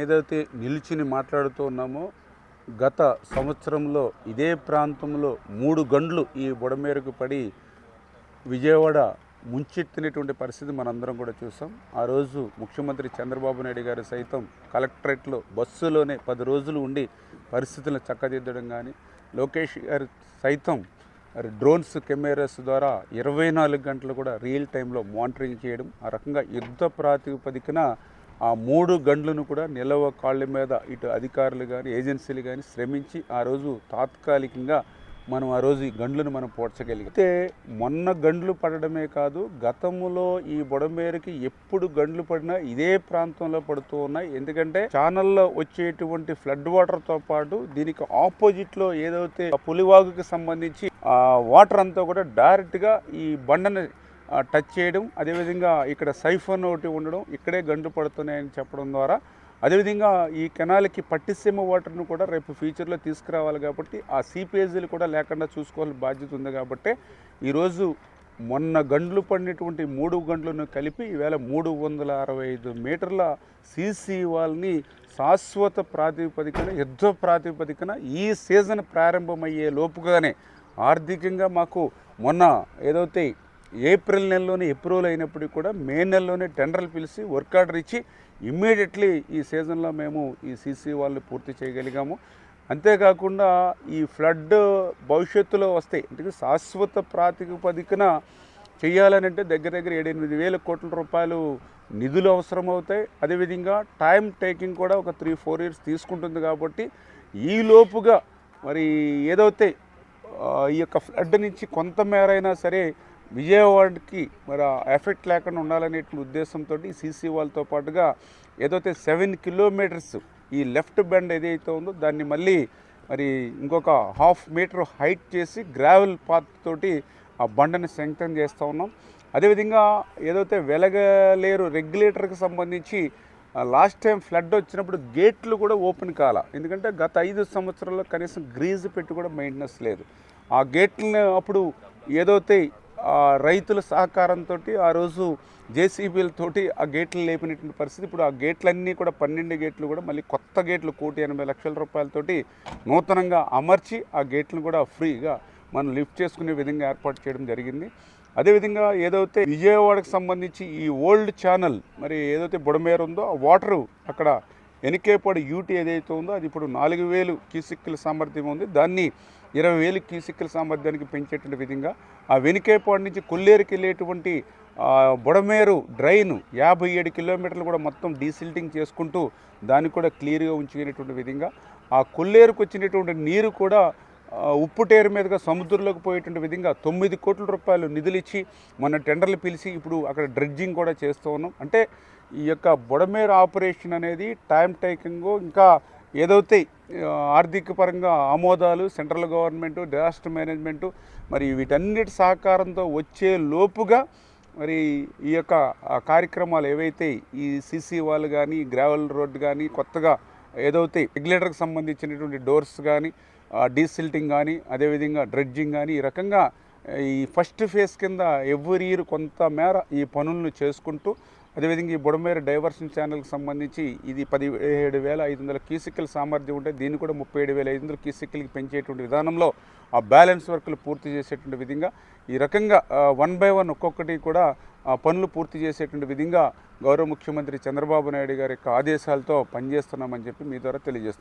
ఏదైతే నిలిచిని మాట్లాడుతూ ఉన్నామో గత సంవత్సరంలో ఇదే ప్రాంతంలో 3 గంటలు ఈ బుడమేరకు పడి విజయవాడ ముంచెత్తినటువంటి పరిస్థితి మనందరం కూడా చూసాం. ఆ రోజు ముఖ్యమంత్రి చంద్రబాబు నాయుడు గారు సైతం కలెక్టరేట్లో బస్సులోనే 10 రోజులు ఉండి పరిస్థితులను చక్కదిద్దడం కానీ, లోకేష్ గారు సైతం డ్రోన్స్ కెమెరాస్ ద్వారా 24 గంటలు కూడా రియల్ టైంలో మానిటరింగ్ చేయడం, ఆ రకంగా యుద్ధ ప్రాతిపదికన ఆ 3 గంటలను కూడా నిలవ కాళ్ళ మీద ఇటు అధికారులు కానీ ఏజెన్సీలు కానీ శ్రమించి ఆ రోజు తాత్కాలికంగా మనం ఆ రోజు ఈ గండ్లను మనం పోడ్చగలిగితే, మొన్న గండ్లు పడడమే కాదు, గతంలో ఈ బుడమేరుకి ఎప్పుడు గండ్లు పడినా ఇదే ప్రాంతంలో పడుతూ ఉన్నాయి. ఎందుకంటే ఛానల్లో వచ్చేటువంటి ఫ్లడ్ వాటర్తో పాటు దీనికి ఆపోజిట్లో ఏదైతే పులివాగుకి సంబంధించి ఆ వాటర్ అంతా కూడా డైరెక్ట్గా ఈ బండని టచ్ చేయడం, అదేవిధంగా ఇక్కడ సైఫోన్ ఒకటి ఉండడం, ఇక్కడే గండ్లు పడుతున్నాయని చెప్పడం ద్వారా, అదేవిధంగా ఈ కెనాల్కి పట్టిసీమ వాటర్ను కూడా రేపు ఫ్యూచర్లో తీసుకురావాలి కాబట్టి ఆ సీపేజీలు కూడా లేకుండా చూసుకోవాల్సిన బాధ్యత ఉంది. కాబట్టి ఈరోజు మొన్న గండ్లు పడినటువంటి 3 గంటలను కలిపి ఈవేళ 365 మీటర్ల సీసీ వాల్ని శాశ్వత ప్రాతిపదికన, యుద్ధ ప్రాతిపదికన ఈ సీజన్ ప్రారంభమయ్యే లోపుగానే ఆర్థికంగా మాకు మొన్న ఏదైతే ఏప్రిల్ నెలలోనే అప్రూవల్ అయినప్పటికీ కూడా మే నెలలోనే టెండర్లు పిలిచి వర్క్ ఆర్డర్ ఇచ్చి ఇమ్మీడియట్లీ ఈ సీజన్లో మేము ఈ సీసీ వాళ్ళు పూర్తి చేయగలిగాము. అంతేకాకుండా ఈ ఫ్లడ్ భవిష్యత్తులో వస్తాయి అంటే శాశ్వత ప్రాతిపదికన చేయాలనంటే దగ్గర 7-8 వేల కోట్ల రూపాయలు నిధులు అవసరమవుతాయి. అదేవిధంగా టైం టేకింగ్ కూడా ఒక 3-4 ఇయర్స్ తీసుకుంటుంది. కాబట్టి ఈ లోపుగా మరి ఏదైతే ఈ యొక్క ఫ్లడ్ నుంచి కొంతమేరైనా సరే విజయవాడకి మరి ఎఫెక్ట్ లేకుండా ఉండాలనేటువంటి ఉద్దేశంతో సీసీ వాళ్ళతో పాటుగా ఏదైతే 7 కిలోమీటర్స్ ఈ లెఫ్ట్ బెండ్ ఏదైతే ఉందో దాన్ని మళ్ళీ మరి ఇంకొక 1/2 మీటర్ హైట్ చేసి గ్రావెల్ పాత్ తోటి ఆ బండని స్ట్రెంగ్తన్ చేస్తూ ఉన్నాం. అదేవిధంగా ఏదైతే వెలగలేరు రెగ్యులేటర్కి సంబంధించి లాస్ట్ టైం ఫ్లడ్ వచ్చినప్పుడు గేట్లు కూడా ఓపెన్ కాల, ఎందుకంటే గత 5 సంవత్సరాల్లో కనీసం గ్రీజ్ పెట్టి కూడా మెయింటెనెన్స్ లేదు. ఆ గేట్లను అప్పుడు ఏదైతే రైతుల సహకారంతో ఆ రోజు జేసీబీలతోటి ఆ గేట్లు లేపినటువంటి పరిస్థితి. ఇప్పుడు ఆ గేట్లన్నీ కూడా 12 గేట్లు కూడా మళ్ళీ కొత్త గేట్లు 1,80,00,000 రూపాయలతోటి నూతనంగా అమర్చి ఆ గేట్లను కూడా ఫ్రీగా మనం లిఫ్ట్ చేసుకునే విధంగా ఏర్పాటు చేయడం జరిగింది. అదేవిధంగా ఏదైతే విజయవాడకు సంబంధించి ఈ ఓల్డ్ ఛానల్ మరి ఏదైతే బుడమేరు ఉందో ఆ వాటరు అక్కడ ఎనికేపాడు యూటీ ఏదైతే ఉందో అది ఇప్పుడు 4,000 క్యూసెక్కుల సామర్థ్యం ఉంది. దాన్ని 20,000 క్యూసెక్కుల సామర్థ్యానికి పెంచేటువంటి విధంగా ఆ వెనికేపాడు నుంచి కొల్లేరుకి వెళ్ళేటువంటి బుడమేరు డ్రైన్ 57 కిలోమీటర్లు కూడా మొత్తం డీసిల్టింగ్ చేసుకుంటూ దాన్ని కూడా క్లియర్గా ఉంచుకునేటువంటి విధంగా, ఆ కొల్లేరుకు వచ్చినటువంటి నీరు కూడా ఉప్పుటేరు మీదుగా సముద్రంలోకి పోయేటువంటి విధంగా 9 కోట్ల రూపాయలు నిధులు ఇచ్చి మొన్న టెండర్లు పిలిచి ఇప్పుడు అక్కడ డ్రెడ్జింగ్ కూడా చేస్తూ ఉన్నాం. అంటే ఈ యొక్క బుడమేరు ఆపరేషన్ అనేది టైం టేకింగ్, ఇంకా ఏదైతే ఆర్థిక పరంగా ఆమోదాలు సెంట్రల్ గవర్నమెంటు, డిజాస్టర్ మేనేజ్మెంటు మరి వీటన్నిటి సహకారంతో వచ్చే లోపుగా మరి ఈ యొక్క కార్యక్రమాలు ఏవైతే ఈ సీసీ వాళ్ళు కానీ, గ్రావెల్ రోడ్ కానీ, కొత్తగా ఏదైతే రెగ్యులేటర్కి సంబంధించినటువంటి డోర్స్ కానీ, డీసిల్టింగ్ కానీ, అదేవిధంగా డ్రెడ్జింగ్ కానీ, ఈ రకంగా ఈ ఫస్ట్ ఫేజ్ కింద ఎవ్రీ ఇయర్ కొంతమేర ఈ పనులను చేసుకుంటూ, అదేవిధంగా ఈ బుడమేరు డైవర్షన్ ఛానల్కి సంబంధించి ఇది 17,500 క్యూసెక్కుల సామర్థ్యం ఉంటే దీన్ని కూడా 37,500 క్యూసెక్కులకి పెంచేటువంటి విధానంలో ఆ బ్యాలెన్స్ వర్కులు పూర్తి చేసేటువంటి విధంగా ఈ రకంగా 1 by 1 ఒక్కొక్కటి కూడా పనులు పూర్తి చేసేటువంటి విధంగా గౌరవ ముఖ్యమంత్రి చంద్రబాబు నాయుడు గారి యొక్క ఆదేశాలతో పనిచేస్తున్నామని చెప్పి మీ ద్వారా తెలియజేస్తున్నాం.